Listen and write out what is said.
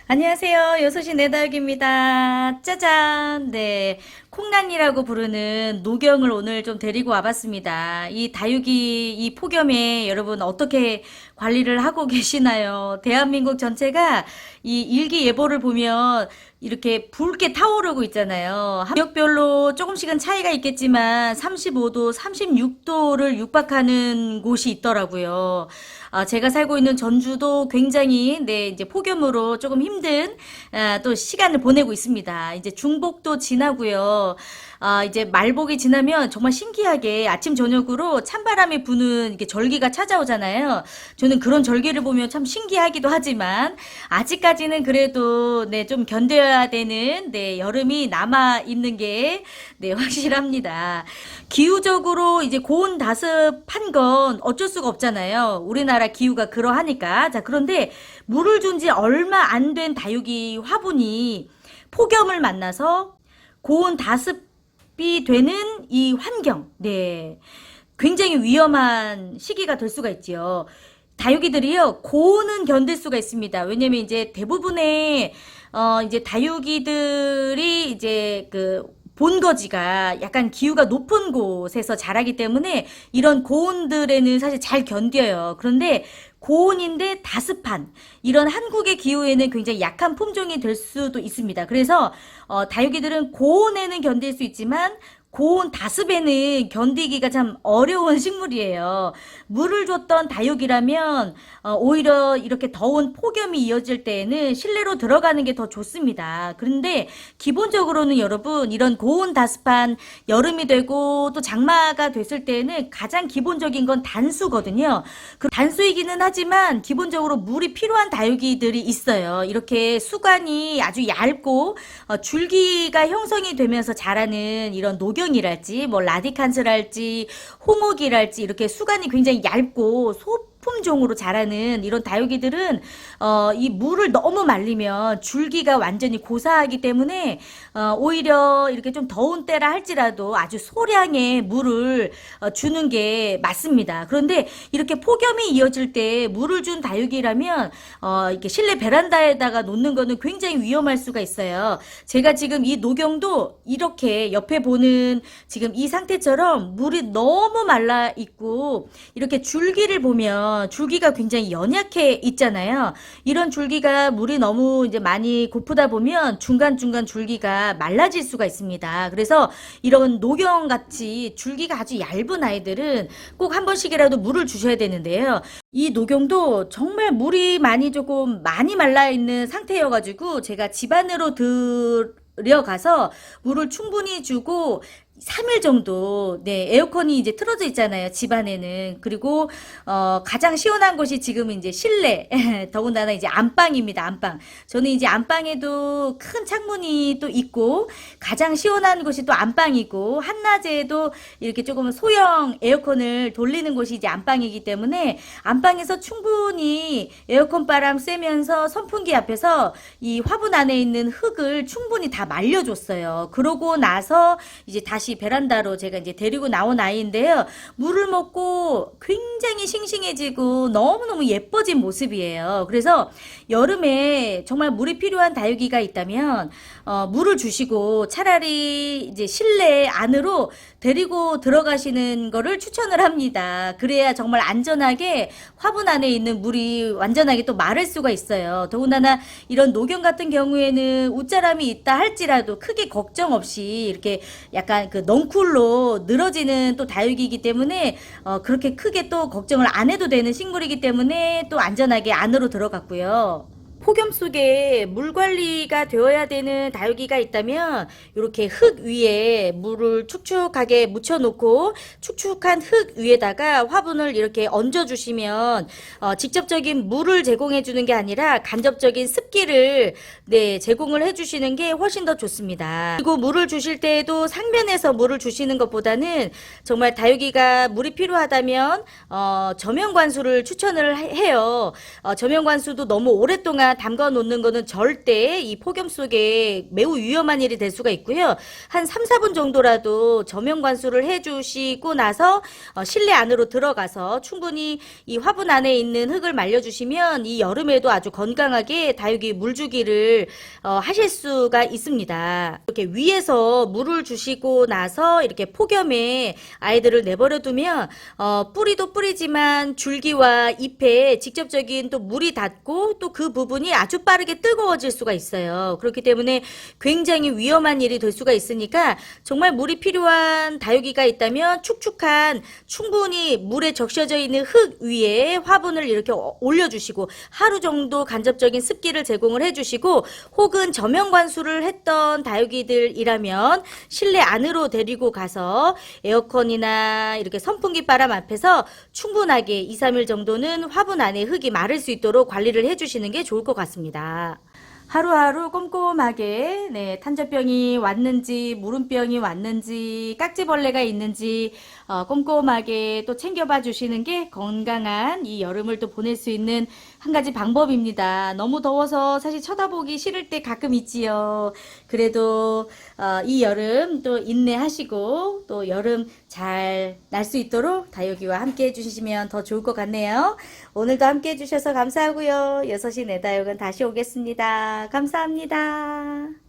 안녕하세요. 여섯시 내다육입니다. 짜잔. 네. 콩란이라고 부르는 노경을 오늘 좀 데리고 와봤습니다. 이 다육이, 이 폭염에 여러분 어떻게 관리를 하고 계시나요? 대한민국 전체가 이 일기예보를 보면 이렇게 붉게 타오르고 있잖아요. 지역별로 조금씩은 차이가 있겠지만 35도, 36도를 육박하는 곳이 있더라고요. 제가 살고 있는 전주도 굉장히 이제 폭염으로 조금 힘든 또 시간을 보내고 있습니다. 이제 중복도 지나고요. 이제 말복이 지나면 정말 신기하게 아침 저녁으로 찬바람이 부는 이렇게 절기가 찾아오잖아요. 저는 그런 절기를 보면 참 신기하기도 하지만 아직까지는 그래도 좀 견뎌야 되는 여름이 남아 있는 게 확실합니다. 기후적으로 이제 고온 다습한 건 어쩔 수가 없잖아요. 우리나라 기후가 그러하니까. 자, 그런데 물을 준 지 얼마 안 된 다육이 화분이 폭염을 만나서 고온 다습이 되는 이 환경, 굉장히 위험한 시기가 될 수가 있지요. 다육이들이요, 고온은 견딜 수가 있습니다. 왜냐면 이제 대부분의 이제 다육이들이 이제 본거지가 약간 기후가 높은 곳에서 자라기 때문에 이런 고온들에는 사실 잘 견뎌요. 그런데 고온인데 다습한 이런 한국의 기후에는 굉장히 약한 품종이 될 수도 있습니다. 그래서 다육이들은 고온에는 견딜 수 있지만 고온 다습에는 견디기가 참 어려운 식물이에요. 물을 줬던 다육이라면 오히려 이렇게 더운 폭염이 이어질 때에는 실내로 들어가는 게 더 좋습니다. 그런데 기본적으로는 여러분 이런 고온 다습한 여름이 되고 또 장마가 됐을 때는 가장 기본적인 건 단수거든요. 그 단수이기는 하지만 기본적으로 물이 필요한 다육이들이 있어요. 이렇게 수관이 아주 얇고 줄기가 형성이 되면서 자라는 이런 노경이랄지 뭐 라디칸스랄지 홍옥이랄지 이렇게 수관이 굉장히 얇고 소품종으로 자라는 이런 다육이들은 이 물을 너무 말리면 줄기가 완전히 고사하기 때문에 오히려 이렇게 좀 더운 때라 할지라도 아주 소량의 물을 주는 게 맞습니다. 그런데 이렇게 폭염이 이어질 때 물을 준 다육이라면 이렇게 실내 베란다에다가 놓는 거는 굉장히 위험할 수가 있어요. 제가 지금 이 노경도 이렇게 옆에 보는 지금 이 상태처럼 물이 너무 말라 있고 이렇게 줄기를 보면 줄기가 굉장히 연약해 있잖아요. 이런 줄기가 물이 너무 이제 많이 고프다 보면 중간중간 줄기가 말라질 수가 있습니다. 그래서 이런 노경같이 줄기가 아주 얇은 아이들은 꼭 한 번씩이라도 물을 주셔야 되는데요. 이 노경도 정말 물이 조금 많이 말라 있는 상태여가지고 제가 집 안으로 들여가서 물을 충분히 주고 3일 정도 에어컨이 이제 틀어져 있잖아요, 집 안에는. 그리고 가장 시원한 곳이 지금은 이제 실내 더군다나 이제 안방입니다. 안방. 저는 이제 안방에도 큰 창문이 또 있고 가장 시원한 곳이 또 안방이고 한낮에도 이렇게 조금 소형 에어컨을 돌리는 곳이 이제 안방이기 때문에 안방에서 충분히 에어컨 바람 쐬면서 선풍기 앞에서 이 화분 안에 있는 흙을 충분히 다 말려줬어요. 그러고 나서 이제 다시 베란다로 제가 이제 데리고 나온 아이인데요. 물을 먹고 굉장히 싱싱해지고 너무너무 예뻐진 모습이에요. 그래서 여름에 정말 물이 필요한 다육이가 있다면 물을 주시고 차라리 이제 실내 안으로 데리고 들어가시는 거를 추천을 합니다. 그래야 정말 안전하게 화분 안에 있는 물이 완전하게 또 마를 수가 있어요. 더군다나 이런 노경 같은 경우에는 웃자람이 있다 할지라도 크게 걱정 없이 이렇게 약간 넝쿨로 늘어지는 또 다육이기 때문에 그렇게 크게 또 걱정을 안 해도 되는 식물이기 때문에 또 안전하게 안으로 들어갔고요. 폭염 속에 물 관리가 되어야 되는 다육이가 있다면 이렇게 흙 위에 물을 축축하게 묻혀놓고 축축한 흙 위에다가 화분을 이렇게 얹어주시면 직접적인 물을 제공해주는 게 아니라 간접적인 습기를 제공을 해주시는 게 훨씬 더 좋습니다. 그리고 물을 주실 때에도 상면에서 물을 주시는 것보다는 정말 다육이가 물이 필요하다면 저면관수를 추천을 해요. 저면관수도 너무 오랫동안 오랫동안 담가 놓는 거는 절대 이 폭염 속에 매우 위험한 일이 될 수가 있고요. 한 3, 4분 정도라도 저면 관수를 해주시고 나서 실내 안으로 들어가서 충분히 이 화분 안에 있는 흙을 말려주시면 이 여름에도 아주 건강하게 다육이 물주기를 하실 수가 있습니다. 이렇게 위에서 물을 주시고 나서 이렇게 폭염에 아이들을 내버려 두면 뿌리도 뿌리지만 줄기와 잎에 직접적인 또 물이 닿고 또 그 부분이 아주 빠르게 뜨거워질 수가 있어요. 그렇기 때문에 굉장히 위험한 일이 될 수가 있으니까 정말 물이 필요한 다육이가 있다면 축축한 충분히 물에 적셔져 있는 흙 위에 화분을 이렇게 올려주시고 하루 정도 간접적인 습기를 제공을 해주시고 혹은 저면 관수를 했던 다육이들이라면 실내 안으로 데리고 가서 에어컨이나 이렇게 선풍기 바람 앞에서 충분하게 2, 3일 정도는 화분 안에 흙이 마를 수 있도록 관리를 해주시는 게 좋을 것 같습니다. 하루하루 꼼꼼하게 탄저병이 왔는지 무름병이 왔는지 깍지벌레가 있는지 꼼꼼하게 또 챙겨봐 주시는 게 건강한 이 여름을 또 보낼 수 있는 한 가지 방법입니다. 너무 더워서 사실 쳐다보기 싫을 때 가끔 있지요. 그래도 이 여름 또 인내하시고 또 여름 잘 날 수 있도록 다육이와 함께 해주시면 더 좋을 것 같네요. 오늘도 함께 해주셔서 감사하고요. 6시 내 다육은 다시 오겠습니다. 감사합니다.